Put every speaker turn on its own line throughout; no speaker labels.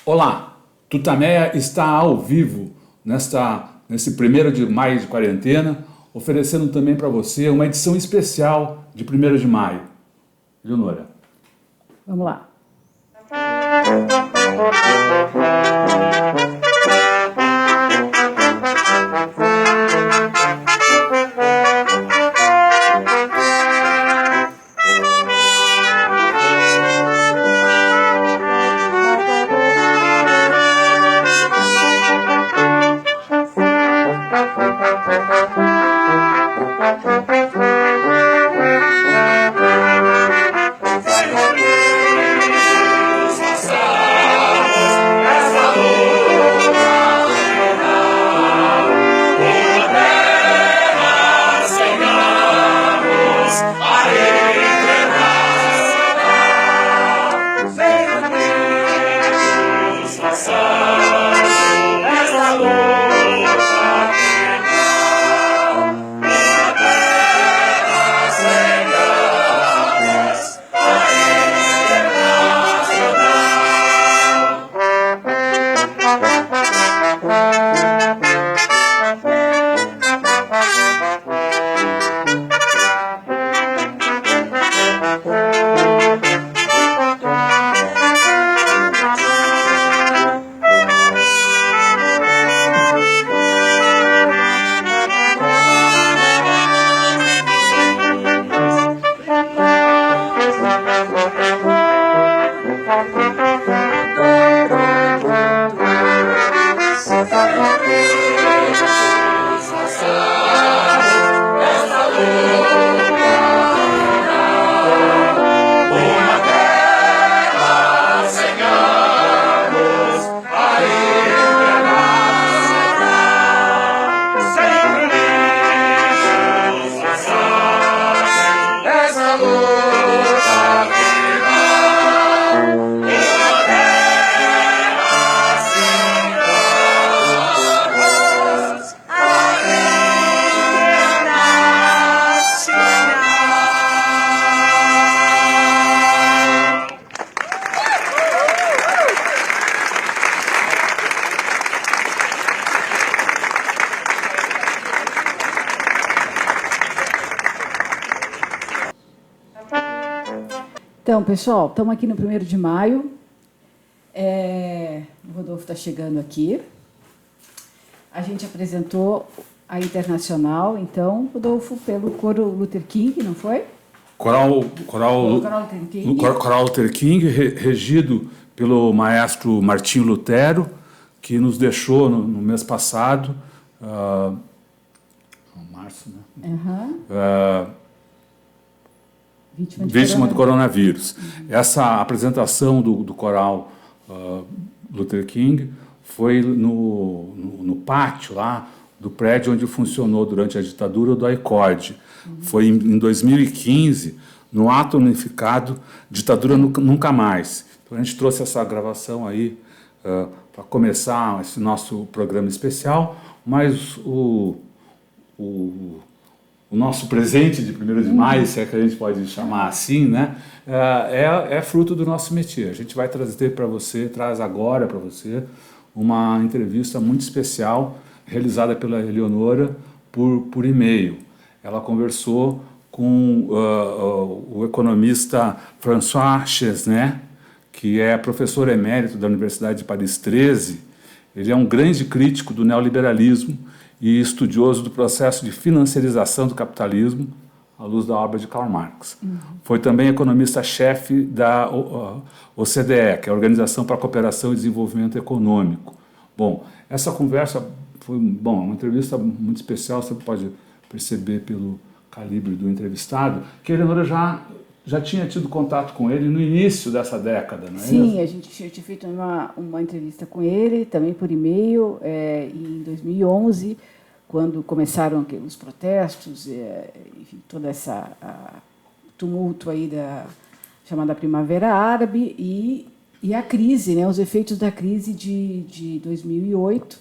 Olá, Tutameia está ao vivo nesse 1º de maio de quarentena, oferecendo também para você uma edição especial de 1º de maio. Leonora.
Vamos lá. Então, pessoal, estamos aqui no 1º de maio. O Rodolfo está chegando aqui. A gente apresentou a Internacional, então, Rodolfo, pelo Coro Luther King, não foi?
Coral
Luther King.
Luther King, regido pelo maestro Martinho Lutero, que nos deixou no mês passado, março, né?
Uhum.
Vítima do coronavírus. Essa apresentação do coral Luther King foi no pátio lá do prédio onde funcionou durante a ditadura do AICOD. Foi em 2015, no ato unificado Ditadura Nunca Mais. Então a gente trouxe essa gravação aí para começar esse nosso programa especial, mas o nosso presente de 1º de maio, se é que a gente pode chamar assim, né, é fruto do nosso métier. A gente vai trazer para você, traz agora para você, uma entrevista muito especial realizada pela Eleonora por e-mail. Ela conversou com o economista François Chesnais, que é professor emérito da Universidade de Paris 13. Ele é um grande crítico do neoliberalismo e estudioso do processo de financiarização do capitalismo à luz da obra de Karl Marx. Foi também economista-chefe da OCDE, que é a Organização para a Cooperação e Desenvolvimento Econômico. Bom, essa conversa foi uma entrevista muito especial, você pode perceber pelo calibre do entrevistado, que a Eleonora já tinha tido contato com ele no início dessa década, não é?
Sim, a gente tinha feito uma entrevista com ele, também por e-mail, em 2011, quando começaram os protestos, enfim, toda essa tumulto aí da chamada Primavera Árabe e a crise, né, os efeitos da crise de 2008.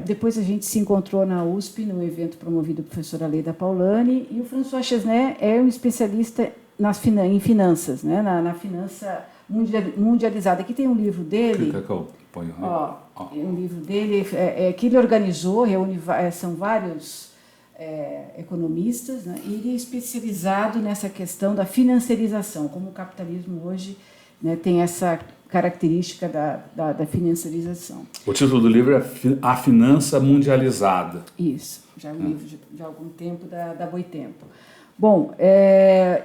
Depois a gente se encontrou na USP, num evento promovido pela professora Leda Paulani, e o François Chesnais é um especialista em finanças, né? Na finança mundializada. Aqui tem um livro dele.
Que eu ponho, né?
Um livro dele que ele organizou, são vários economistas, né? E ele é especializado nessa questão da financiarização, como o capitalismo hoje, né, tem essa característica da financiarização.
O título do livro é A Finança Mundializada.
Isso, já é um livro de algum tempo, da Boitempo. Bom,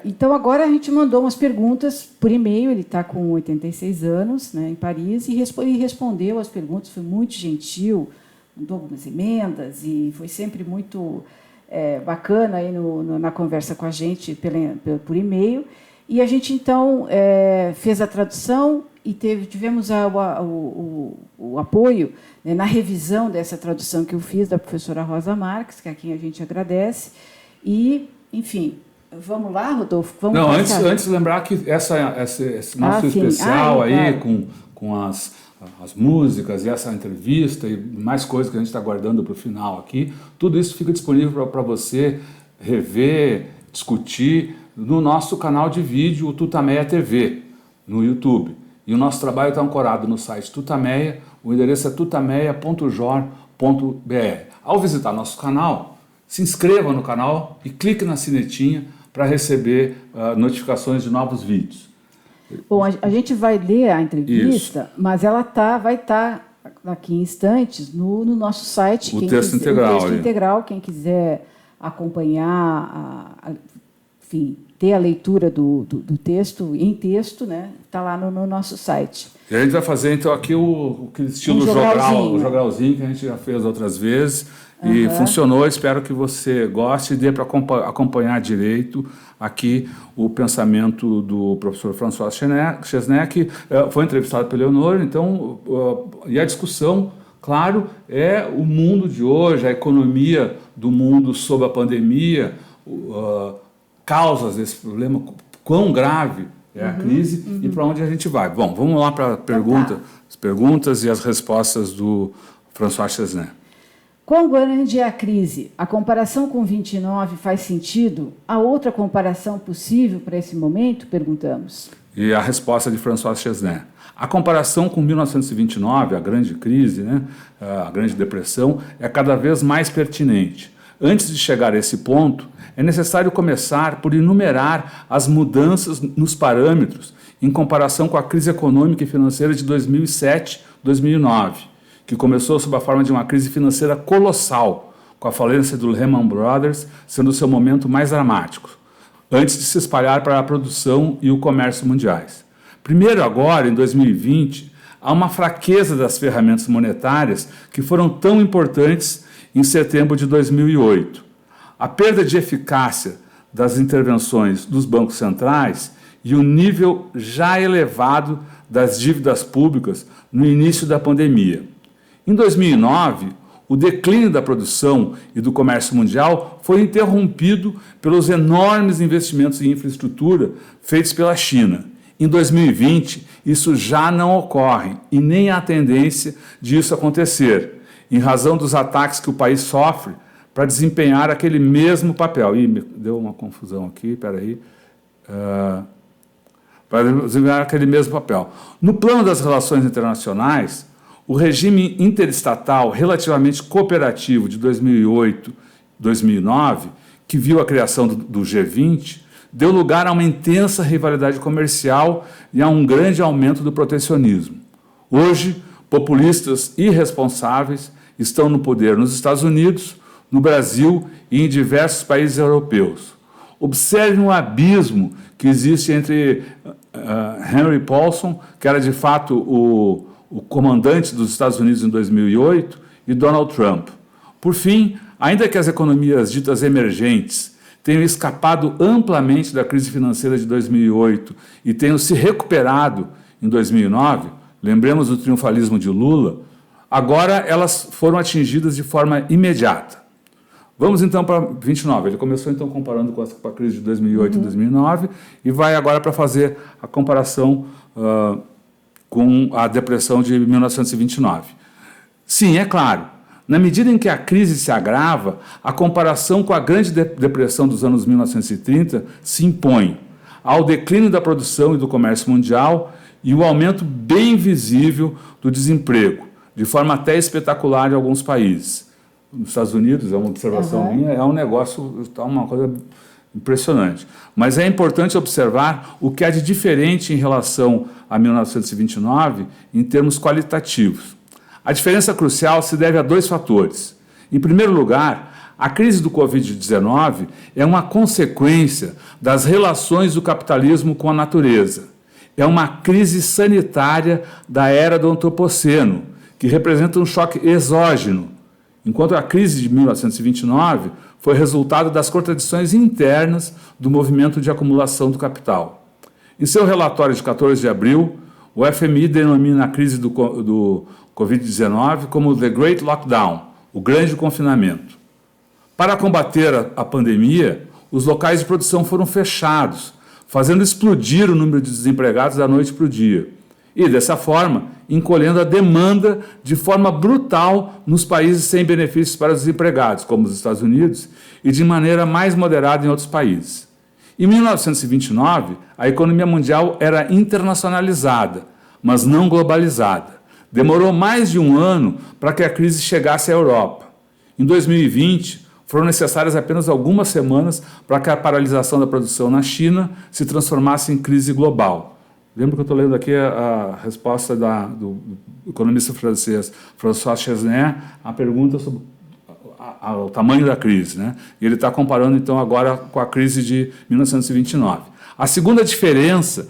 então agora a gente mandou umas perguntas por e-mail, ele está com 86 anos, né, em Paris, e respondeu as perguntas, foi muito gentil, mandou algumas emendas e foi sempre muito bacana aí na conversa com a gente por e-mail. E a gente, então, fez a tradução e tivemos o apoio, né, na revisão dessa tradução que eu fiz da professora Rosa Marques, que é a quem a gente agradece. E, enfim, vamos lá, Rodolfo?
Antes lembrar que esse nosso especial aí,
claro,
com as músicas e essa entrevista e mais coisas que a gente está guardando para o final aqui, tudo isso fica disponível para você rever, discutir no nosso canal de vídeo, o Tutameia TV, no YouTube. E o nosso trabalho está ancorado no site Tutameia, o endereço é tutameia.jor.br. Ao visitar nosso canal, se inscreva no canal e clique na sinetinha para receber notificações de novos vídeos.
Bom, a gente vai ler a entrevista, isso, mas ela vai estar daqui em instantes no nosso site.
O texto integral.
Quem quiser acompanhar, enfim, ter a leitura do texto em texto, né? Está lá no nosso site.
E a gente vai fazer então aqui o estilo o jogralzinho que a gente já fez outras vezes e funcionou. Espero que você goste e dê para acompanhar direito aqui o pensamento do professor François Chesnais, que foi entrevistado pela Leonor. Então, e a discussão, claro, é o mundo de hoje, a economia do mundo sob a pandemia, causas desse problema, quão grave é a crise e para onde a gente vai. Bom, vamos lá para as perguntas e as respostas do François Chesnais.
Quão grande é a crise? A comparação com 29 faz sentido? Há outra comparação possível para esse momento? Perguntamos.
E a resposta de François Chesnais. A comparação com 1929, a grande crise, né, a grande depressão, é cada vez mais pertinente. Antes de chegar a esse ponto, é necessário começar por enumerar as mudanças nos parâmetros em comparação com a crise econômica e financeira de 2007-2009, que começou sob a forma de uma crise financeira colossal, com a falência do Lehman Brothers sendo o seu momento mais dramático, antes de se espalhar para a produção e o comércio mundiais. Primeiro, agora, em 2020, há uma fraqueza das ferramentas monetárias que foram tão importantes em setembro de 2008. A perda de eficácia das intervenções dos bancos centrais e o nível já elevado das dívidas públicas no início da pandemia. Em 2009, o declínio da produção e do comércio mundial foi interrompido pelos enormes investimentos em infraestrutura feitos pela China. Em 2020, isso já não ocorre e nem há tendência disso acontecer, em razão dos ataques que o país sofre para desempenhar aquele mesmo papel. Ih, me deu uma confusão aqui, espera aí. Para desempenhar aquele mesmo papel. No plano das relações internacionais, o regime interestatal relativamente cooperativo de 2008-2009, que viu a criação do G20, deu lugar a uma intensa rivalidade comercial e a um grande aumento do protecionismo. Hoje, populistas irresponsáveis estão no poder nos Estados Unidos, no Brasil e em diversos países europeus. Observe o abismo que existe entre Henry Paulson, que era de fato o comandante dos Estados Unidos em 2008, e Donald Trump. Por fim, ainda que as economias ditas emergentes tenham escapado amplamente da crise financeira de 2008 e tenham se recuperado em 2009, lembremos do triunfalismo de Lula, agora elas foram atingidas de forma imediata. Vamos então para 29. Ele começou então comparando com a crise de 2008 e 2009 e vai agora para fazer a comparação com a depressão de 1929. Sim, é claro, na medida em que a crise se agrava, a comparação com a grande depressão dos anos 1930 se impõe. ao declínio da produção e do comércio mundial e o aumento bem visível do desemprego, de forma até espetacular em alguns países. Nos Estados Unidos, é uma observação minha, é um negócio, tá uma coisa impressionante. Mas é importante observar o que há de diferente em relação a 1929 em termos qualitativos. A diferença crucial se deve a dois fatores. Em primeiro lugar, a crise do Covid-19 é uma consequência das relações do capitalismo com a natureza. É uma crise sanitária da era do Antropoceno, que representa um choque exógeno, enquanto a crise de 1929 foi resultado das contradições internas do movimento de acumulação do capital. Em seu relatório de 14 de abril, o FMI denomina a crise do Covid-19 como The Great Lockdown, o grande confinamento. Para combater a pandemia, os locais de produção foram fechados, fazendo explodir o número de desempregados da noite para o dia. E, dessa forma, encolhendo a demanda de forma brutal nos países sem benefícios para os desempregados, como os Estados Unidos, e de maneira mais moderada em outros países. Em 1929, a economia mundial era internacionalizada, mas não globalizada. Demorou mais de um ano para que a crise chegasse à Europa. Em 2020, foram necessárias apenas algumas semanas para que a paralisação da produção na China se transformasse em crise global. Lembra que eu estou lendo aqui a resposta do economista francês François Chesnais à pergunta sobre o tamanho da crise, né? E ele está comparando, então, agora com a crise de 1929. A segunda diferença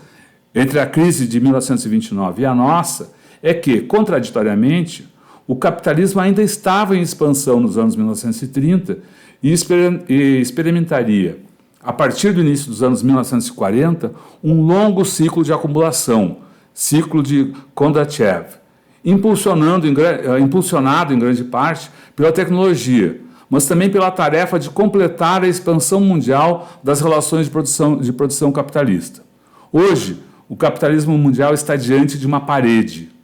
entre a crise de 1929 e a nossa é que, contraditoriamente, o capitalismo ainda estava em expansão nos anos 1930 e experimentaria, a partir do início dos anos 1940, um longo ciclo de acumulação, ciclo de Kondratiev, impulsionado em grande parte pela tecnologia, mas também pela tarefa de completar a expansão mundial das relações de produção capitalista. Hoje, o capitalismo mundial está diante de uma parede.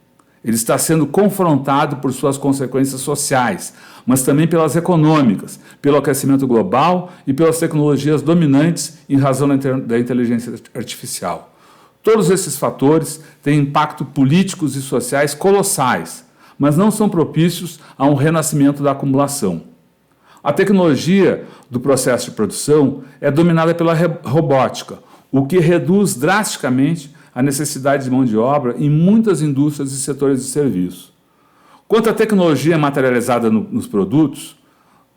Ele está sendo confrontado por suas consequências sociais, mas também pelas econômicas, pelo aquecimento global e pelas tecnologias dominantes em razão da inteligência artificial. Todos esses fatores têm impactos políticos e sociais colossais, mas não são propícios a um renascimento da acumulação. A tecnologia do processo de produção é dominada pela robótica, o que reduz drasticamente a necessidade de mão de obra em muitas indústrias e setores de serviço. Quanto à tecnologia materializada nos produtos,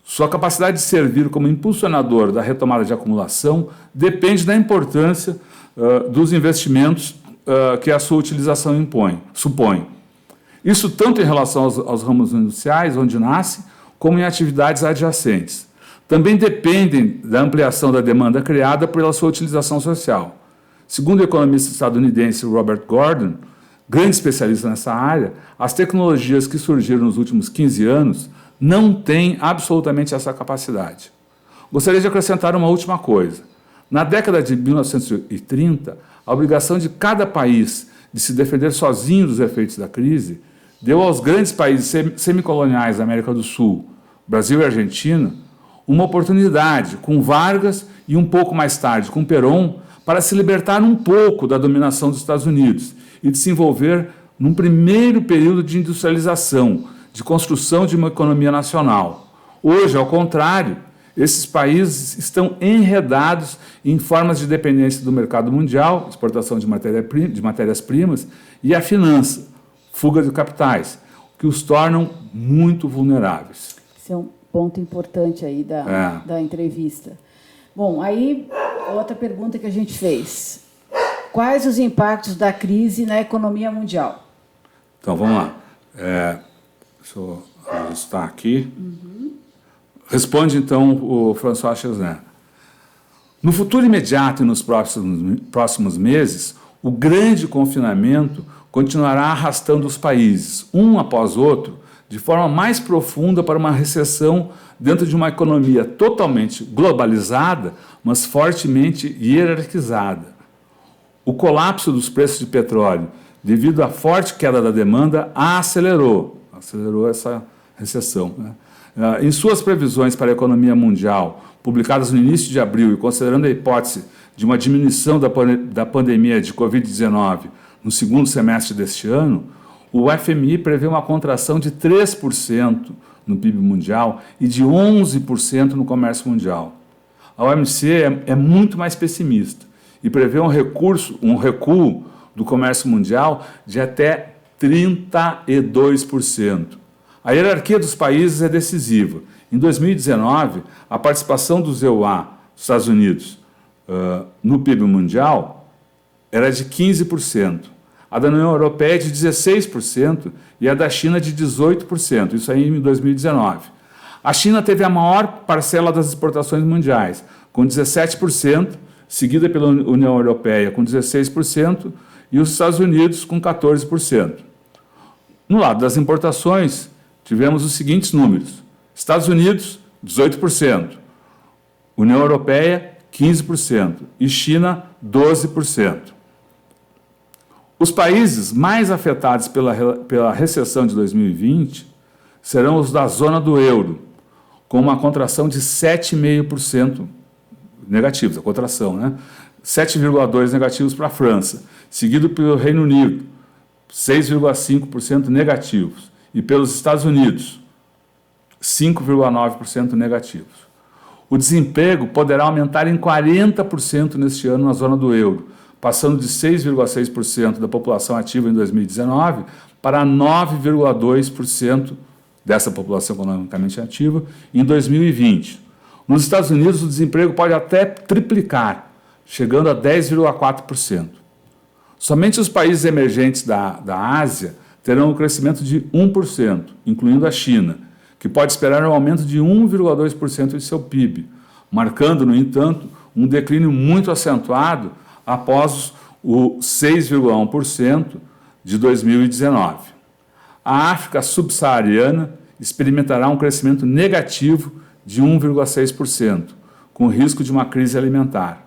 sua capacidade de servir como impulsionador da retomada de acumulação depende da importância dos investimentos que a sua utilização supõe. Isso tanto em relação aos ramos industriais, onde nasce, como em atividades adjacentes. Também dependem da ampliação da demanda criada pela sua utilização social. Segundo o economista estadunidense Robert Gordon, grande especialista nessa área, as tecnologias que surgiram nos últimos 15 anos não têm absolutamente essa capacidade. Gostaria de acrescentar uma última coisa. Na década de 1930, a obrigação de cada país de se defender sozinho dos efeitos da crise deu aos grandes países semicoloniais da América do Sul, Brasil e Argentina, uma oportunidade, com Vargas e um pouco mais tarde com Perón, para se libertar um pouco da dominação dos Estados Unidos e de se envolver num primeiro período de industrialização, de construção de uma economia nacional. Hoje, ao contrário, esses países estão enredados em formas de dependência do mercado mundial, exportação de matérias-primas, e a finança, fuga de capitais, que os tornam muito vulneráveis.
Esse é um ponto importante aí da entrevista. Bom, aí outra pergunta que a gente fez. Quais os impactos da crise na economia mundial?
Então, vamos lá. Deixa eu ajustar aqui. Responde, então, o François Chesnais. No futuro imediato e nos próximos meses, o grande confinamento continuará arrastando os países, um após outro, de forma mais profunda para uma recessão dentro de uma economia totalmente globalizada, mas fortemente hierarquizada. O colapso dos preços de petróleo, devido à forte queda da demanda, acelerou essa recessão, né? Em suas previsões para a economia mundial, publicadas no início de abril e considerando a hipótese de uma diminuição da pandemia de Covid-19 no segundo semestre deste ano, o FMI prevê uma contração de 3% no PIB mundial e de 11% no comércio mundial. A OMC é muito mais pessimista e prevê um recuo do comércio mundial de até 32%. A hierarquia dos países é decisiva. Em 2019, a participação dos EUA, dos Estados Unidos, no PIB mundial era de 15%. A da União Europeia é de 16% e a da China de 18%, isso aí em 2019. A China teve a maior parcela das exportações mundiais, com 17%, seguida pela União Europeia com 16% e os Estados Unidos com 14%. No lado das importações, tivemos os seguintes números: Estados Unidos, 18%, União Europeia, 15% e China, 12%. Os países mais afetados pela recessão de 2020 serão os da zona do euro, com uma contração de 7,5% negativos, a contração, né? 7,2% negativos para a França, seguido pelo Reino Unido, 6,5% negativos, e pelos Estados Unidos, 5,9% negativos. O desemprego poderá aumentar em 40% neste ano na zona do euro, passando de 6,6% da população ativa em 2019 para 9,2% dessa população economicamente ativa em 2020. Nos Estados Unidos, o desemprego pode até triplicar, chegando a 10,4%. Somente os países emergentes da Ásia terão um crescimento de 1%, incluindo a China, que pode esperar um aumento de 1,2% em seu PIB, marcando, no entanto, um declínio muito acentuado após o 6,1% de 2019. A África subsaariana experimentará um crescimento negativo de 1,6%, com risco de uma crise alimentar.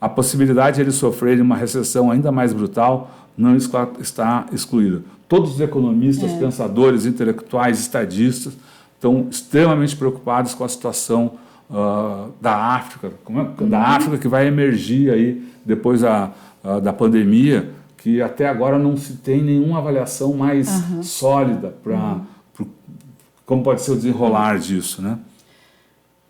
A possibilidade de eles sofrerem uma recessão ainda mais brutal não está excluída. Todos os economistas, pensadores, intelectuais, estadistas estão extremamente preocupados com a situação da África, da África que vai emergir aí depois da pandemia, que até agora não se tem nenhuma avaliação mais sólida para como pode ser o desenrolar disso, né?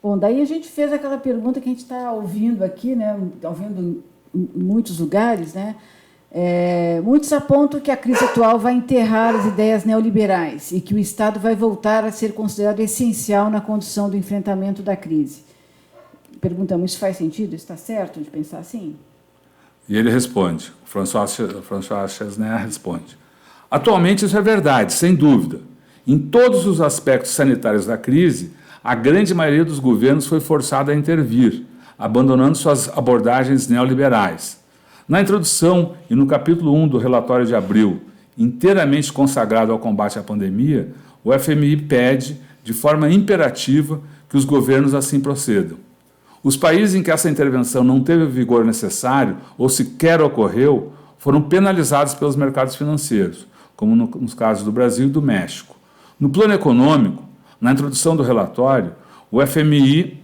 Bom, daí a gente fez aquela pergunta que a gente está ouvindo aqui, né? Ouvindo em muitos lugares, né? Muitos apontam que a crise atual vai enterrar as ideias neoliberais e que o Estado vai voltar a ser considerado essencial na condução do enfrentamento da crise. Perguntamos, isso faz sentido? Está certo de pensar assim?
E ele responde, François Chesner responde: atualmente isso é verdade, sem dúvida. Em todos os aspectos sanitários da crise, a grande maioria dos governos foi forçada a intervir, abandonando suas abordagens neoliberais. Na introdução e no capítulo 1 do relatório de abril, inteiramente consagrado ao combate à pandemia, o FMI pede, de forma imperativa, que os governos assim procedam. Os países em que essa intervenção não teve o vigor necessário ou sequer ocorreu foram penalizados pelos mercados financeiros, como nos casos do Brasil e do México. No plano econômico, na introdução do relatório, o FMI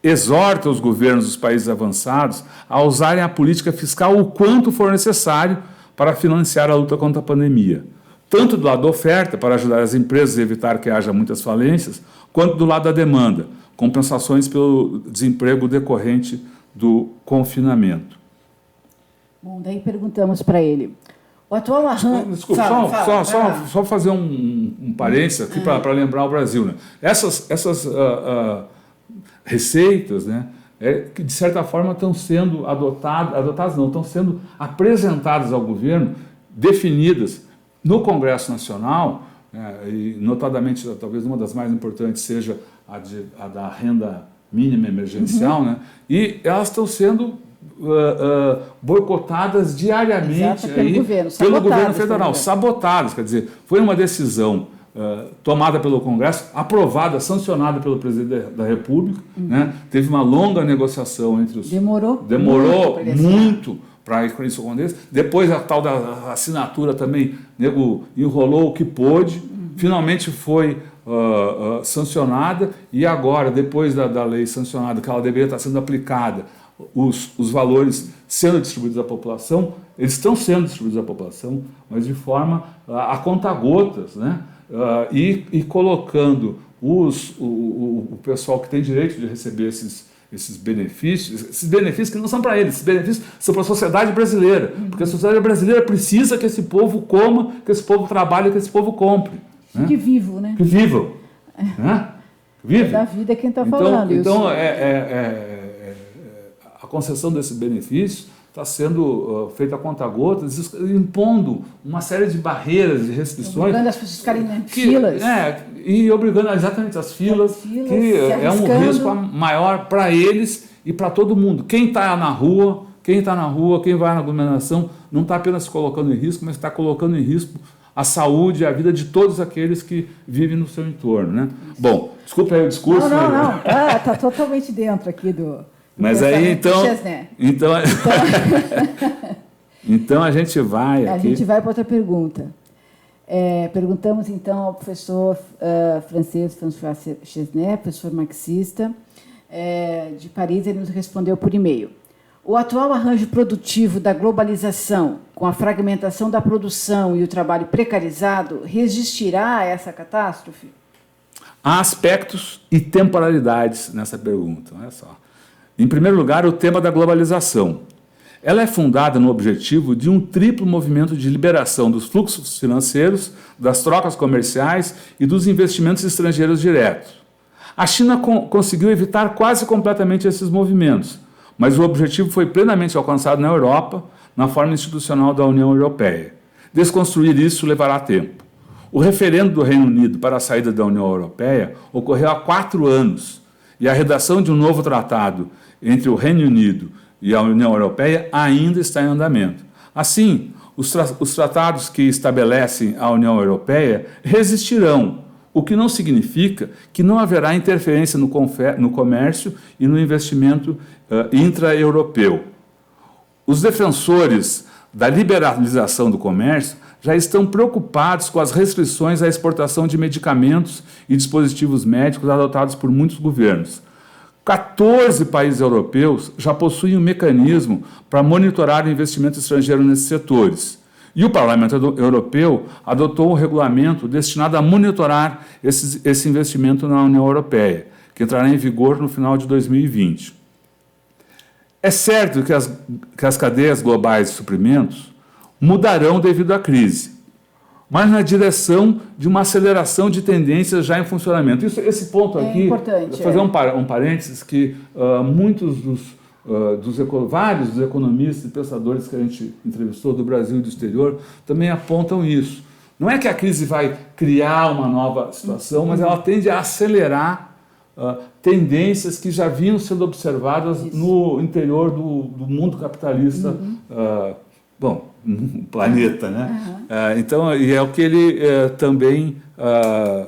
exorta os governos dos países avançados a usarem a política fiscal o quanto for necessário para financiar a luta contra a pandemia, tanto do lado da oferta, para ajudar as empresas a evitar que haja muitas falências, quanto do lado da demanda, compensações pelo desemprego decorrente do confinamento.
Bom, daí perguntamos para ele. O atual arranjo...
Desculpa, só fazer um parênteses aqui para lembrar o Brasil. Né? Essas receitas, né, que de certa forma estão sendo estão sendo apresentadas ao governo, definidas no Congresso Nacional, e notadamente, talvez uma das mais importantes seja a da renda mínima emergencial, né, e elas estão sendo boicotadas diariamente pelo governo federal, sabotadas, quer dizer, foi uma decisão tomada pelo Congresso, aprovada, sancionada pelo presidente da República, né? Teve uma longa negociação entre os...
Demorou
muito para isso acontecer. Depois a tal da assinatura também, nego enrolou o que pôde, finalmente foi sancionada, e agora, depois da lei sancionada, que ela deveria estar sendo aplicada os valores sendo distribuídos à população, eles estão sendo distribuídos à população, mas de forma a conta-gotas, né? E colocando o pessoal que tem direito de receber esses benefícios que não são para eles, esses benefícios são para a sociedade brasileira, porque a sociedade brasileira precisa que esse povo coma, que esse povo trabalhe, que esse povo compre. Né?
Que vivam, né?
Que vivam. Né?
É da vida quem está falando.
Então a concessão desse benefício está sendo feita a conta-gotas, impondo uma série de barreiras, de restrições.
Obrigando as pessoas a ficarem em filas.
E obrigando exatamente as filas, que é um risco maior para eles e para todo mundo. Quem está na rua, quem vai na aglomeração, não está apenas se colocando em risco, mas está colocando em risco a saúde e a vida de todos aqueles que vivem no seu entorno. Né? Bom, desculpa aí o discurso.
Não. Está totalmente dentro aqui do...
Mas aí, então a gente vai aqui.
A gente vai para outra pergunta. Perguntamos, então, ao professor francês François Chesnais, professor marxista, de Paris, ele nos respondeu por e-mail. O atual arranjo produtivo da globalização, com a fragmentação da produção e o trabalho precarizado, resistirá a essa catástrofe?
Há aspectos e temporalidades nessa pergunta, olha só. Em primeiro lugar, o tema da globalização. Ela é fundada no objetivo de um triplo movimento de liberação dos fluxos financeiros, das trocas comerciais e dos investimentos estrangeiros diretos. A China conseguiu evitar quase completamente esses movimentos, mas o objetivo foi plenamente alcançado na Europa, na forma institucional da União Europeia. Desconstruir isso levará tempo. O referendo do Reino Unido para a saída da União Europeia ocorreu há 4 anos, e a redação de um novo tratado entre o Reino Unido e a União Europeia ainda está em andamento. Assim, os tratados que estabelecem a União Europeia resistirão, o que não significa que não haverá interferência no comércio e no investimento intra-europeu. Os defensores da liberalização do comércio já estão preocupados com as restrições à exportação de medicamentos e dispositivos médicos adotados por muitos governos. 14 países europeus já possuem um mecanismo para monitorar o investimento estrangeiro nesses setores. E o Parlamento Europeu adotou um regulamento destinado a monitorar esse investimento na União Europeia, que entrará em vigor no final de 2020. É certo que as cadeias globais de suprimentos mudarão devido à crise, mas na direção de uma aceleração de tendências já em funcionamento. Esse ponto aqui,
importante,
vou fazer um parênteses, que muitos vários dos economistas e pensadores que a gente entrevistou do Brasil e do exterior também apontam isso. Não é que a crise vai criar uma nova situação, mas ela tende a acelerar tendências que já vinham sendo observadas no interior do mundo capitalista, planeta, né? Então, e é o que ele também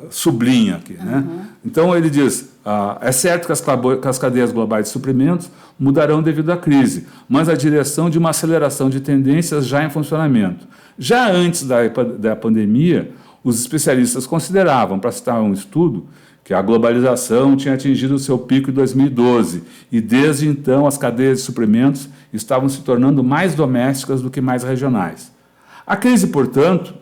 sublinha aqui, né? Então ele diz, é certo que as cadeias globais de suprimentos mudarão devido à crise, mas a direção de uma aceleração de tendências já em funcionamento. Já antes da pandemia, os especialistas consideravam, para citar um estudo, que a globalização tinha atingido o seu pico em 2012 e, desde então, as cadeias de suprimentos estavam se tornando mais domésticas do que mais regionais. A crise, portanto,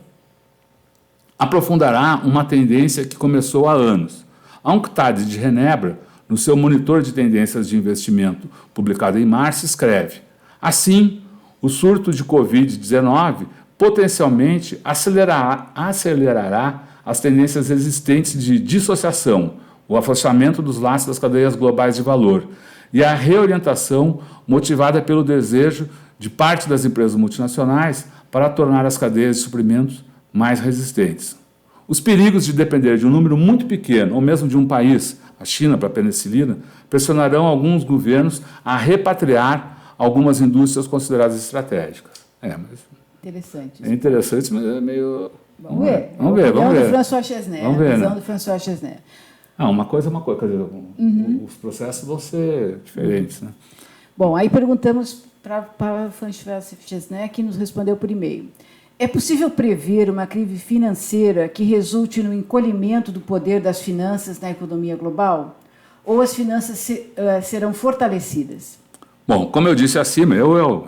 aprofundará uma tendência que começou há anos. A UNCTAD de Genebra, no seu monitor de tendências de investimento, publicado em março, escreve: assim, o surto de Covid-19 potencialmente acelerará as tendências existentes de dissociação, o afastamento dos laços das cadeias globais de valor e a reorientação motivada pelo desejo de parte das empresas multinacionais para tornar as cadeias de suprimentos mais resistentes. Os perigos de depender de um número muito pequeno, ou mesmo de um país, a China para a penicilina, pressionarão alguns governos a repatriar algumas indústrias consideradas estratégicas.
Interessante.
É interessante, mas é meio...
Vamos ver.
Do
François Chesnais.
Vamos ver,
do François Chesnais.
Uma coisa é uma coisa, quer dizer, os processos vão ser diferentes, né?
Bom, aí perguntamos para François Chesnais, que nos respondeu por e-mail. É possível prever uma crise financeira que resulte no encolhimento do poder das finanças na economia global? Ou as finanças serão fortalecidas?
Bom, como eu disse acima,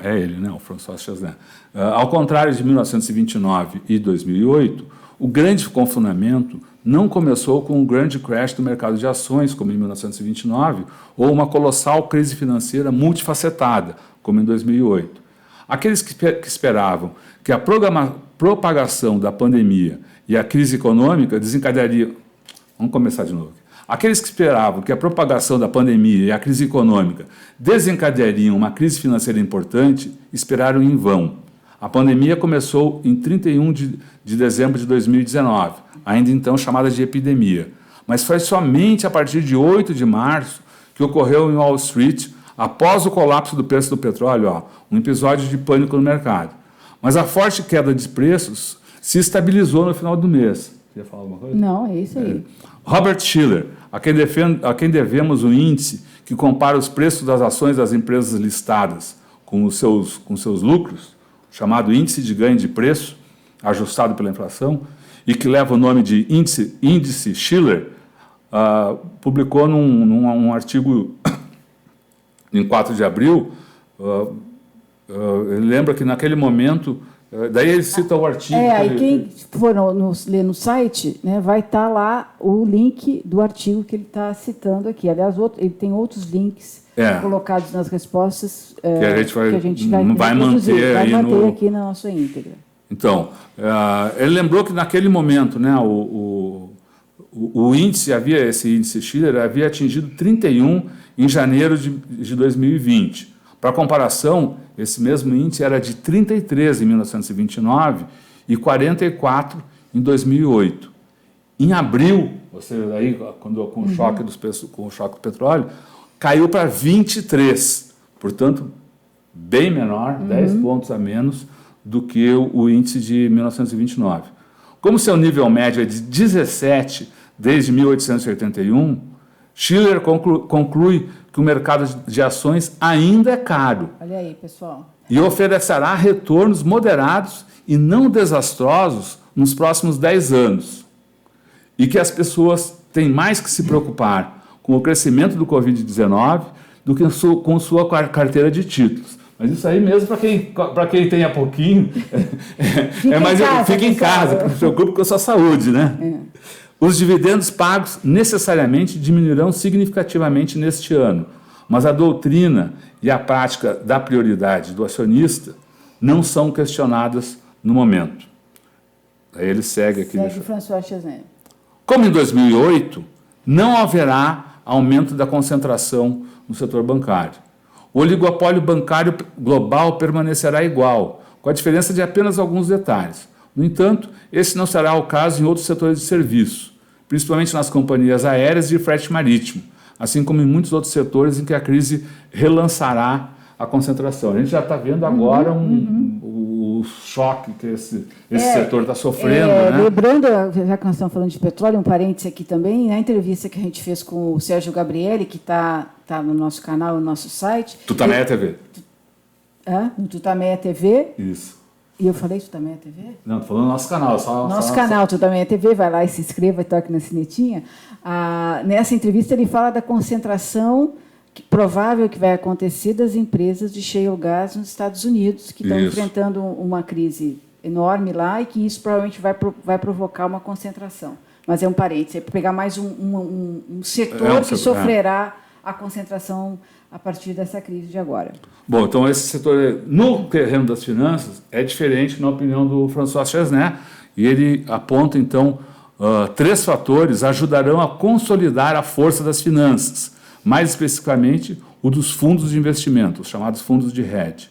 é ele, né, o François Chesnais. Ao contrário de 1929 e 2008, o grande confinamento não começou com um grande crash do mercado de ações, como em 1929, ou uma colossal crise financeira multifacetada, como em 2008. Aqueles que esperavam que a propagação da pandemia e a crise econômica desencadeariam... Vamos começar de novo. Aqueles que esperavam que a propagação da pandemia e a crise econômica desencadeariam uma crise financeira importante, esperaram em vão. A pandemia começou em 31 de dezembro de 2019, ainda então chamada de epidemia. Mas foi somente a partir de 8 de março que ocorreu em Wall Street, após o colapso do preço do petróleo, um episódio de pânico no mercado. Mas a forte queda de preços se estabilizou no final do mês. Você ia falar alguma coisa?
Não, é isso aí.
Robert Shiller, a quem devemos o índice que compara os preços das ações das empresas listadas com os seus lucros, chamado Índice de Ganho de Preço, ajustado pela inflação, e que leva o nome de Índice Shiller, publicou num artigo em 4 de abril, ele lembra que naquele momento, daí ele cita o artigo...
Aí quem for ler no site, né, vai estar lá o link do artigo que ele está citando aqui. Aliás, ele tem outros links colocados nas respostas
que a gente vai
manter
aí
aqui na nossa íntegra.
Então, ele lembrou que naquele momento, né, esse índice Shiller havia atingido 31 em janeiro de 2020. Para comparação, esse mesmo índice era de 33 em 1929 e 44 em 2008. Em abril, aí, com o choque dos preços, com o choque do petróleo, caiu para 23, portanto, bem menor, 10 pontos a menos do que o índice de 1929. Como seu nível médio é de 17 desde 1881, Shiller conclui que o mercado de ações ainda é caro.
Olha aí, pessoal.
E oferecerá retornos moderados e não desastrosos nos próximos 10 anos. E que as pessoas têm mais que se preocupar com o crescimento do Covid-19 do que com sua carteira de títulos. Mas isso aí mesmo para quem tenha pouquinho, fica em casa, não se preocupe com a sua saúde, né? Os dividendos pagos necessariamente diminuirão significativamente neste ano, mas a doutrina e a prática da prioridade do acionista não são questionadas no momento. Aí ele segue aqui.
Segue François Chesnais.
Como em 2008, não haverá aumento da concentração no setor bancário. O oligopólio bancário global permanecerá igual, com a diferença de apenas alguns detalhes. No entanto, esse não será o caso em outros setores de serviço, principalmente nas companhias aéreas e de frete marítimo, assim como em muitos outros setores em que a crise relançará a concentração. A gente já está vendo agora o choque que esse setor está sofrendo. Né?
Lembrando, já que nós estamos falando de petróleo, um parêntese aqui também, na entrevista que a gente fez com o Sérgio Gabrielli, que está no nosso canal, no nosso site.
Tutameia TV.
No Tutameia TV.
Isso.
E eu falei Tutameia TV?
Não, estou falando no nosso canal.
Nosso canal, Tutameia TV, vai lá e se inscreva e toque na sinetinha. Nessa entrevista ele fala da concentração provável que vai acontecer das empresas de shale gas nos Estados Unidos, que estão enfrentando uma crise enorme lá e que isso provavelmente vai provocar uma concentração. Mas é um parênteses, é para pegar mais um setor que sofrerá a concentração a partir dessa crise de agora.
Bom, então esse setor, no terreno das finanças, é diferente na opinião do François Chesnais, e ele aponta, então, 3 fatores ajudarão a consolidar a força das finanças, mais especificamente o dos fundos de investimento, os chamados fundos de hedge.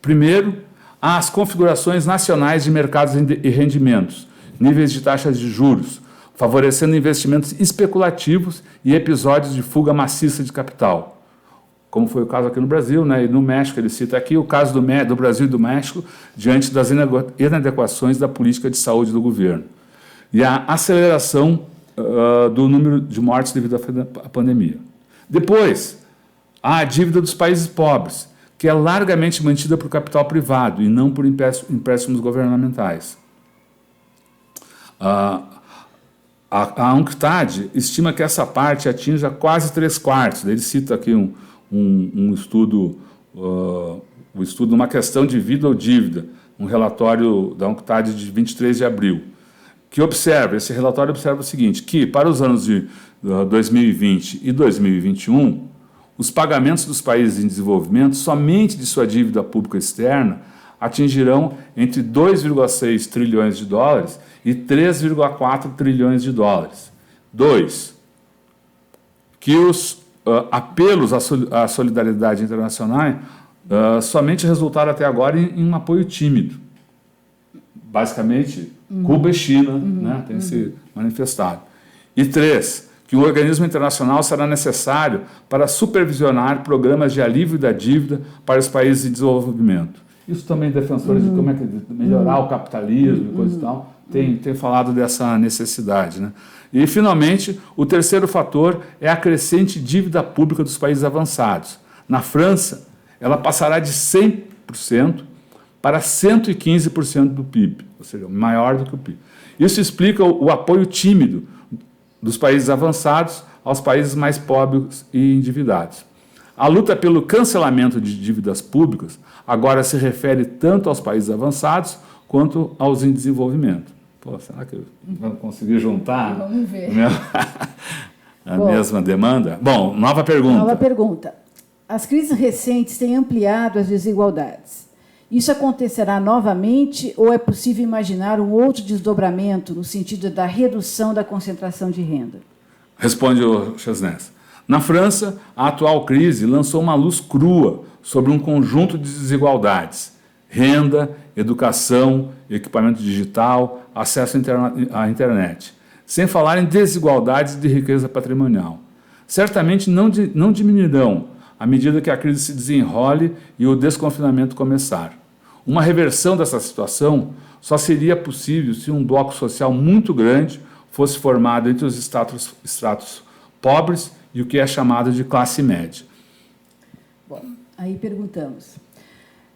Primeiro, as configurações nacionais de mercados e rendimentos, níveis de taxas de juros, favorecendo investimentos especulativos e episódios de fuga maciça de capital, como foi o caso aqui no Brasil, né? E no México, ele cita aqui o caso do Brasil e do México diante das inadequações da política de saúde do governo. E a aceleração do número de mortes devido à pandemia. Depois, há a dívida dos países pobres, que é largamente mantida por capital privado e não por empréstimos governamentais. A UNCTAD estima que essa parte atinja quase 3/4. Ele cita aqui um estudo o estudo Uma Questão de Vida ou Dívida, um relatório da UNCTAD de 23 de abril, que esse relatório observa o seguinte, que para os anos de 2020 e 2021, os pagamentos dos países em desenvolvimento, somente de sua dívida pública externa, atingirão entre 2,6 trilhões de dólares e 3,4 trilhões de dólares. 2. Que os apelos à solidariedade internacional somente resultaram até agora em um apoio tímido. Basicamente, Cuba e China têm se manifestado. E 3, que o organismo internacional será necessário para supervisionar programas de alívio da dívida para os países em desenvolvimento. Isso também defensores de como é que melhorar o capitalismo e coisa e tal, tem falado dessa necessidade, né? E, finalmente, o terceiro fator é a crescente dívida pública dos países avançados. Na França, ela passará de 100% para 115% do PIB, ou seja, maior do que o PIB. Isso explica o apoio tímido dos países avançados aos países mais pobres e endividados. A luta pelo cancelamento de dívidas públicas agora se refere tanto aos países avançados quanto aos em desenvolvimento. Pô, será que vamos conseguir juntar
Vamos ver.
a mesma demanda? Bom, nova pergunta.
Nova pergunta. As crises recentes têm ampliado as desigualdades. Isso acontecerá novamente ou é possível imaginar um outro desdobramento no sentido da redução da concentração de renda?
Responde o Chesnais. Na França, a atual crise lançou uma luz crua sobre um conjunto de desigualdades: renda, educação, equipamento digital, acesso à internet, sem falar em desigualdades de riqueza patrimonial. Certamente não diminuirão à medida que a crise se desenrole e o desconfinamento começar. Uma reversão dessa situação só seria possível se um bloco social muito grande fosse formado entre os estratos pobres e o que é chamado de classe média.
Bom, aí perguntamos.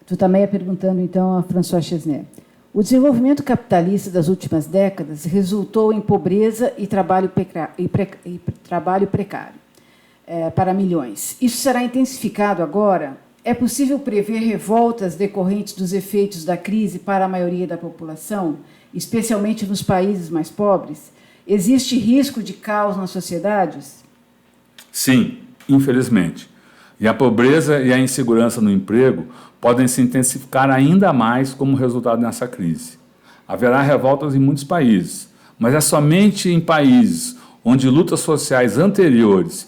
Tu também é perguntando, então, a François Chesnais. O desenvolvimento capitalista das últimas décadas resultou em pobreza e trabalho precário para milhões. Isso será intensificado agora? É possível prever revoltas decorrentes dos efeitos da crise para a maioria da população, especialmente nos países mais pobres? Existe risco de caos nas sociedades?
Sim, infelizmente. E a pobreza e a insegurança no emprego podem se intensificar ainda mais como resultado dessa crise. Haverá revoltas em muitos países, mas é somente em países onde lutas sociais anteriores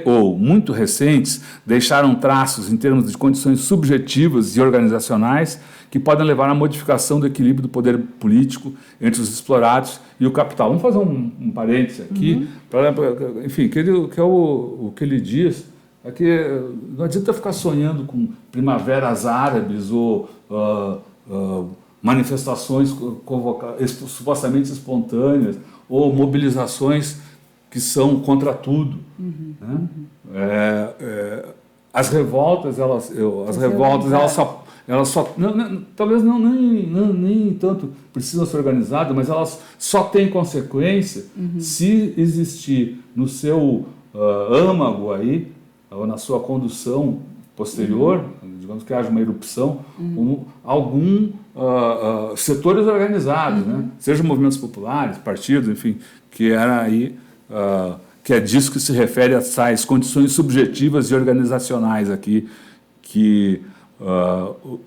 ou muito recentes deixaram traços em termos de condições subjetivas e organizacionais que podem levar à modificação do equilíbrio do poder político entre os explorados e o capital. Vamos fazer um parêntese aqui, enfim, que o que ele diz é que não adianta ficar sonhando com primaveras árabes ou manifestações supostamente espontâneas ou mobilizações que são contra tudo. Né? As revoltas, talvez nem tanto precisam ser organizadas, mas elas só têm consequência se existir no seu âmago aí, ou na sua condução posterior, digamos que haja uma erupção, setores organizados, né? Sejam movimentos populares, partidos, enfim, que era aí que é disso que se refere a tais condições subjetivas e organizacionais aqui que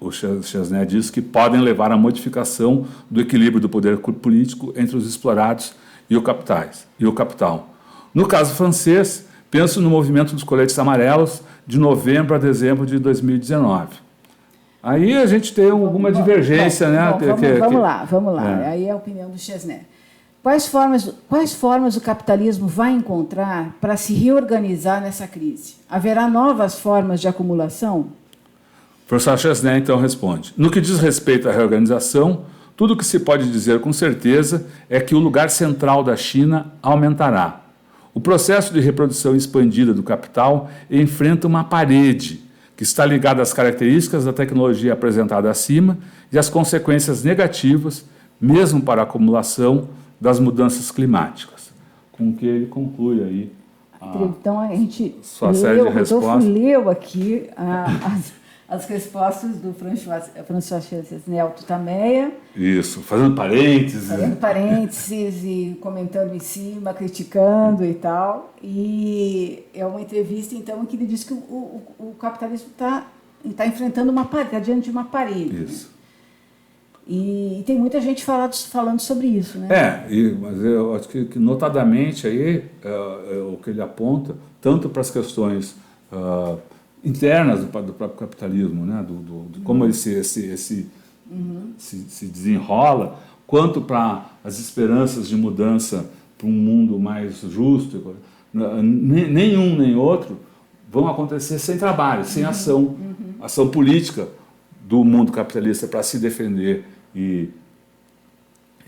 o Chesnais diz que podem levar à modificação do equilíbrio do poder político entre os explorados e o capital. No caso francês, penso no movimento dos coletes amarelos de novembro a dezembro de 2019. Aí a gente tem alguma divergência, né?
Vamos lá. Aí é a opinião do Chesnais. Quais formas o capitalismo vai encontrar para se reorganizar nessa crise? Haverá novas formas de acumulação?
O professor Chesnais, então, responde. No que diz respeito à reorganização, tudo o que se pode dizer com certeza é que o lugar central da China aumentará. O processo de reprodução expandida do capital enfrenta uma parede que está ligada às características da tecnologia apresentada acima e às consequências negativas, mesmo para a acumulação, das mudanças climáticas. Com que ele conclui aí
Então a gente
sua série de respostas.
leu aqui as respostas do François Chesnel Tutameia.
Isso, fazendo parênteses.
Fazendo parênteses e comentando em cima, criticando e tal. E é uma entrevista, então, em que ele diz que o capitalismo está enfrentando uma parede, está diante de uma parede.
Isso.
Né? E tem muita gente falando sobre isso, né?
Mas eu acho que notadamente aí o que ele aponta, tanto para as questões internas do próprio capitalismo, né? De como ele se desenrola, quanto para as esperanças de mudança para um mundo mais justo. Nenhum nem outro vão acontecer sem trabalho, sem ação, ação política do mundo capitalista para se defender e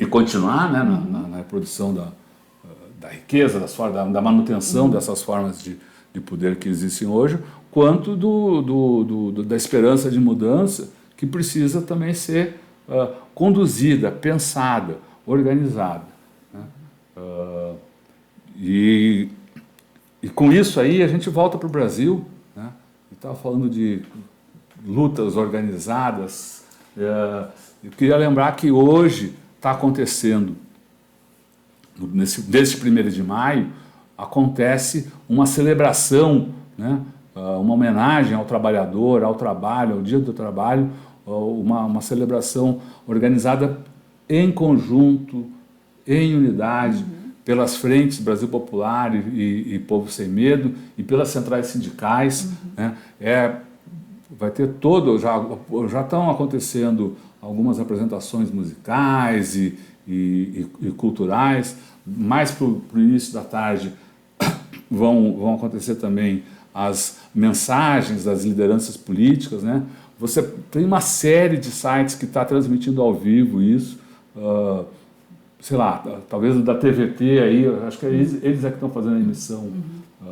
continuar, né, na reprodução da riqueza, da manutenção dessas formas de poder que existem hoje, quanto da esperança de mudança que precisa também ser conduzida, pensada, organizada. Né? E com isso aí a gente volta para o Brasil, né? Estava falando de lutas organizadas. Eu queria lembrar que hoje está acontecendo, desde 1º de maio, acontece uma celebração, né? Uma homenagem ao trabalhador, ao trabalho, ao Dia do Trabalho, uma celebração organizada em conjunto, em unidade, pelas frentes Brasil Popular e Povo Sem Medo e pelas centrais sindicais. Né? Vai ter já estão acontecendo algumas apresentações musicais e culturais. Mais para o início da tarde vão acontecer também as mensagens das lideranças políticas. Né? Você tem uma série de sites que está transmitindo ao vivo isso. Sei lá, talvez da TVT aí, acho que eles é que estão fazendo a emissão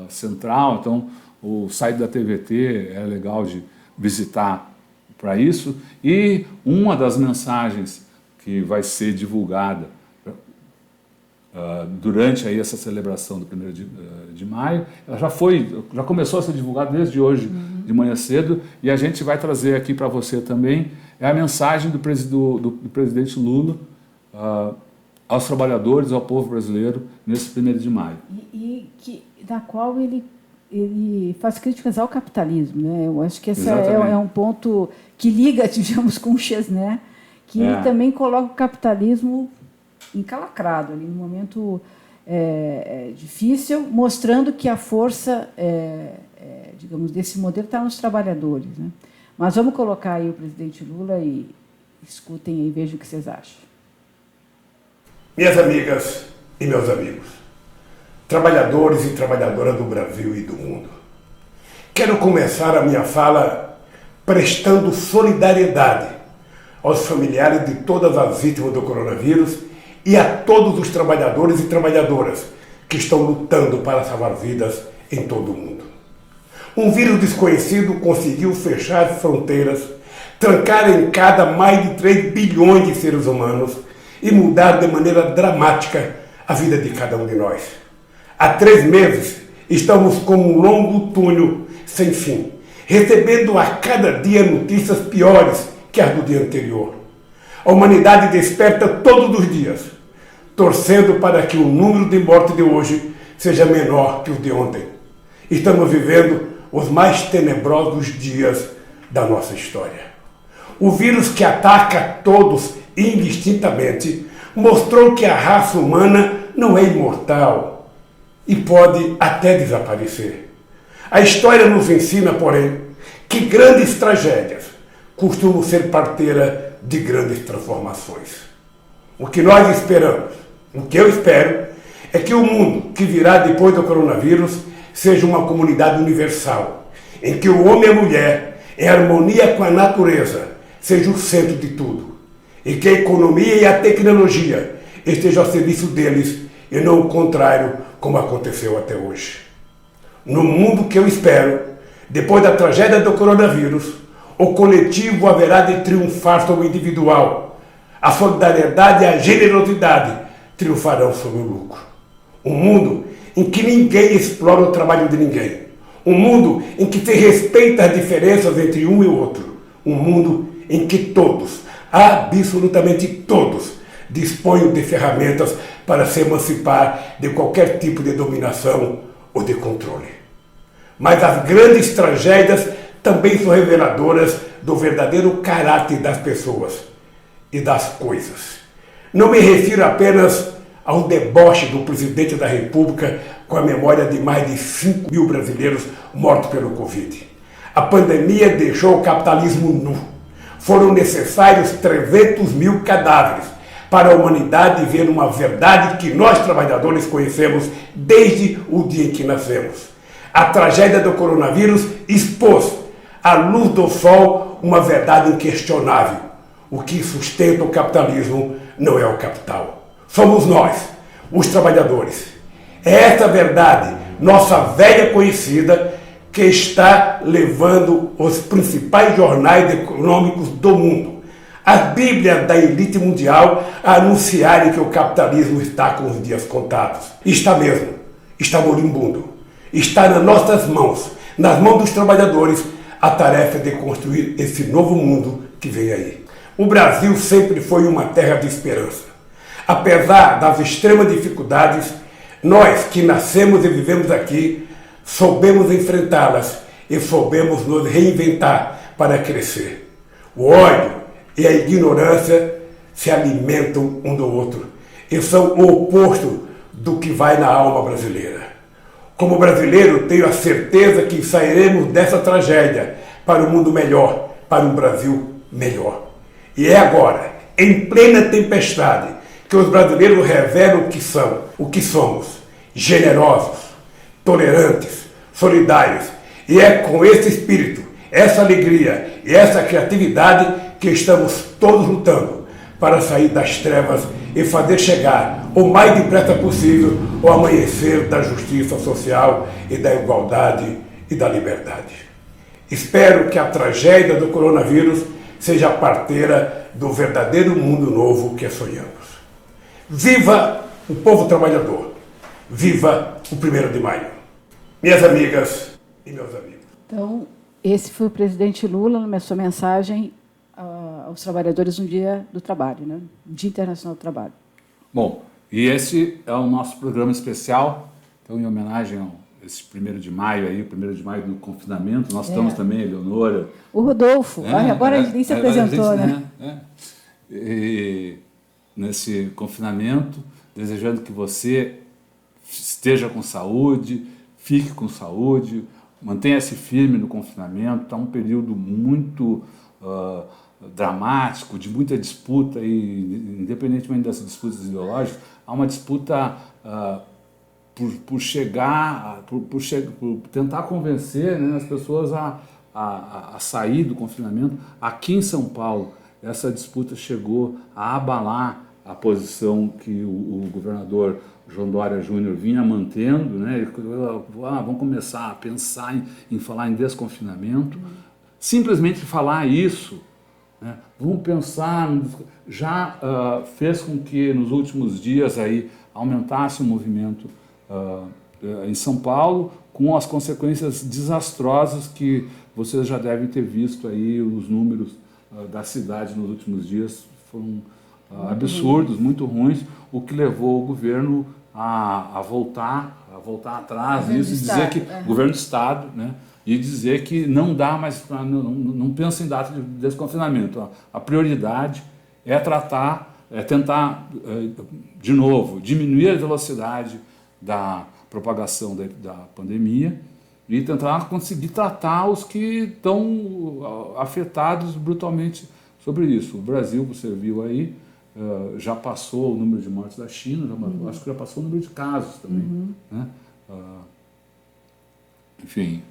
central, então o site da TVT é legal de visitar para isso. E uma das mensagens que vai ser divulgada durante aí essa celebração do 1º de maio, ela já começou a ser divulgada desde hoje de manhã cedo, e a gente vai trazer aqui para você também, é a mensagem do presidente Lula aos trabalhadores, ao povo brasileiro, nesse 1º de maio.
Da qual ele faz críticas ao capitalismo, né? Eu acho que esse é um ponto que liga, digamos, com o Chesnel, que ele também coloca o capitalismo encalacrado, ali, num momento difícil, mostrando que a força, digamos, desse modelo está nos trabalhadores. Né? Mas vamos colocar aí o presidente Lula e escutem aí e vejam o que vocês acham.
Minhas amigas e meus amigos, trabalhadores e trabalhadoras do Brasil e do mundo, quero começar a minha fala prestando solidariedade aos familiares de todas as vítimas do coronavírus e a todos os trabalhadores e trabalhadoras que estão lutando para salvar vidas em todo o mundo. Um vírus desconhecido conseguiu fechar as fronteiras, trancar em cada mais de 3 bilhões de seres humanos e mudar de maneira dramática a vida de cada um de nós. Há 3 meses estamos como um longo túnel sem fim, recebendo a cada dia notícias piores que as do dia anterior. A humanidade desperta todos os dias, torcendo para que o número de mortes de hoje seja menor que o de ontem. Estamos vivendo os mais tenebrosos dias da nossa história. O vírus que ataca todos indistintamente mostrou que a raça humana não é imortal e pode até desaparecer. A história nos ensina, porém, que grandes tragédias costumam ser parteira de grandes transformações. O que nós esperamos, o que eu espero, é que o mundo que virá depois do coronavírus seja uma comunidade universal, em que o homem e a mulher, em harmonia com a natureza, seja o centro de tudo, e que a economia e a tecnologia estejam ao serviço deles e não o contrário, como aconteceu até hoje. No mundo que eu espero, depois da tragédia do coronavírus, o coletivo haverá de triunfar sobre o individual. A solidariedade e a generosidade triunfarão sobre o lucro. Um mundo em que ninguém explora o trabalho de ninguém. Um mundo em que se respeita as diferenças entre um e o outro. Um mundo em que todos, absolutamente todos, dispõem de ferramentas para se emancipar de qualquer tipo de dominação ou de controle. Mas as grandes tragédias também são reveladoras do verdadeiro caráter das pessoas e das coisas. Não me refiro apenas ao deboche do presidente da República com a memória de mais de 5 mil brasileiros mortos pelo Covid. A pandemia deixou o capitalismo nu. Foram necessários 300 mil cadáveres para a humanidade ver uma verdade que nós, trabalhadores, conhecemos desde o dia em que nascemos. A tragédia do coronavírus expôs à luz do sol uma verdade inquestionável. O que sustenta o capitalismo não é o capital. Somos nós, os trabalhadores. É essa verdade, nossa velha conhecida, que está levando os principais jornais econômicos do mundo, a Bíblia da elite mundial, a anunciarem que o capitalismo está com os dias contados. Está mesmo, está moribundo. Está nas nossas mãos, nas mãos dos trabalhadores, a tarefa de construir esse novo mundo que vem aí. O Brasil sempre foi uma terra de esperança. Apesar das extremas dificuldades, nós que nascemos e vivemos aqui, soubemos enfrentá-las e soubemos nos reinventar para crescer. O ódio e a ignorância se alimentam um do outro e são o oposto do que vai na alma brasileira. Como brasileiro, tenho a certeza que sairemos dessa tragédia para um mundo melhor, para um Brasil melhor. E é agora, em plena tempestade, que os brasileiros revelam o que são, o que somos: generosos, tolerantes, solidários. E é com esse espírito, essa alegria e essa criatividade que estamos todos lutando para sair das trevas e fazer chegar o mais depressa possível o amanhecer da justiça social e da igualdade e da liberdade. Espero que a tragédia do coronavírus seja a parteira do verdadeiro mundo novo que sonhamos. Viva o povo trabalhador! Viva o 1º de maio! Minhas amigas e meus amigos.
Então, esse foi o presidente Lula na sua mensagem aos trabalhadores no Dia do Trabalho, né? Dia Internacional do Trabalho.
Bom, e esse é o nosso programa especial, então em homenagem a esse 1º de maio aí, o 1º de maio do confinamento. Nós estamos também, a Eleonora.
O Rodolfo, agora a gente nem se apresentou, né?
E nesse confinamento, desejando que você esteja com saúde, fique com saúde, mantenha-se firme no confinamento. Está um período muito dramático, de muita disputa, e independentemente dessas disputas ideológicas, há uma disputa por tentar convencer, né, as pessoas a sair do confinamento. Aqui em São Paulo, essa disputa chegou a abalar a posição que o governador João Dória Júnior vinha mantendo, né? Vamos começar a pensar em falar em desconfinamento. Simplesmente falar isso, né? Vamos pensar, já fez com que nos últimos dias aí aumentasse o movimento em São Paulo, com as consequências desastrosas que vocês já devem ter visto aí. Os números da cidade nos últimos dias foram absurdos, muito ruins, o que levou o governo a voltar atrás nisso, e dizer que governo do Estado, né, e dizer que não dá mais, não pensa em data de desconfinamento. A prioridade é tentar, de novo, diminuir a velocidade da propagação da pandemia e tentar conseguir tratar os que estão afetados brutalmente sobre isso. O Brasil, você viu aí, já passou o número de mortes da China, acho que já passou o número de casos também. Né? Enfim.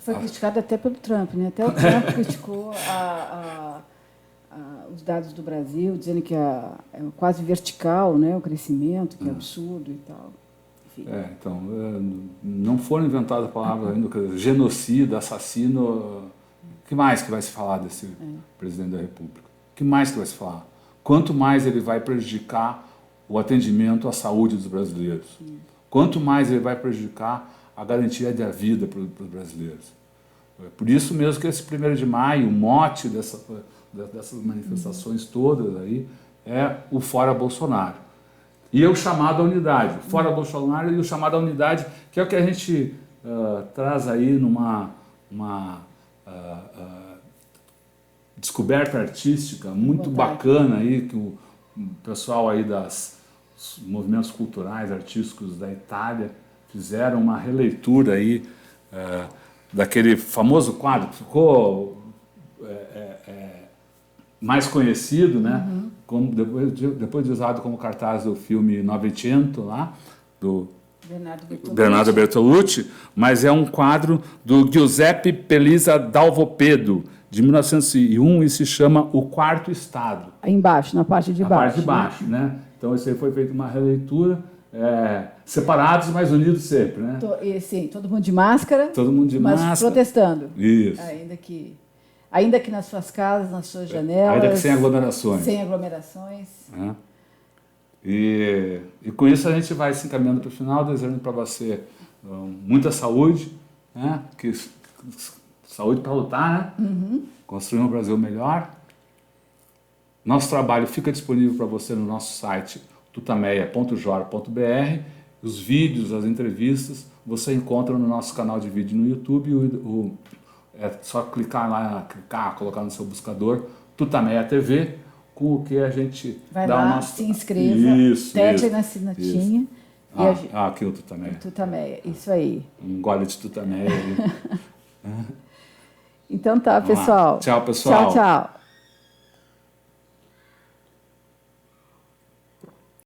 Foi criticado até pelo Trump, né? Até o Trump criticou os dados do Brasil, dizendo que é quase vertical, né, o crescimento, que é absurdo e tal. Enfim.
Então, não foram inventadas palavras ainda, genocida, assassino. O que mais que vai se falar desse presidente da República? O que mais que vai se falar? Quanto mais ele vai prejudicar o atendimento à saúde dos brasileiros. quanto mais ele vai prejudicar a garantia da vida para os brasileiros. Por isso mesmo que esse 1º de maio, o mote dessas manifestações todas aí, é o Fora Bolsonaro. E o chamado à unidade, o Fora Bolsonaro e o chamado à unidade, que é o que a gente traz aí numa descoberta artística muito bacana aí, que o pessoal aí dos movimentos culturais, artísticos da Itália fizeram uma releitura aí daquele famoso quadro que ficou mais conhecido, né? Como depois de usado como cartaz do filme Novecento, lá, do Bernardo Bertolucci, mas é um quadro do Giuseppe Pelisa Dalvopedo, de 1901, e se chama O Quarto Estado.
Aí embaixo, na parte de baixo.
Na parte de baixo, né? Então, isso aí foi feito uma releitura, separados, mas unidos sempre, né?
Sim, todo mundo de máscara,
todo mundo de
mas
máscara,
protestando.
Isso.
Ainda que nas suas casas, nas suas janelas.
Ainda que sem aglomerações.
Sem aglomerações.
E com isso a gente vai se encaminhando para o final, desejando para você muita saúde, né? Saúde para lutar, né? Construir um Brasil melhor. Nosso trabalho fica disponível para você no nosso site tutameia.jor.br. Os vídeos, as entrevistas, você encontra no nosso canal de vídeo no YouTube. É só colocar no seu buscador Tutameia TV, com o que a gente
vai lá, se inscreva, tecle na sinetinha.
Aqui o Tutameia.
Tutameia, isso aí.
Um gole de Tutameia.
Então tá, pessoal.
Tchau, pessoal.
Tchau, tchau.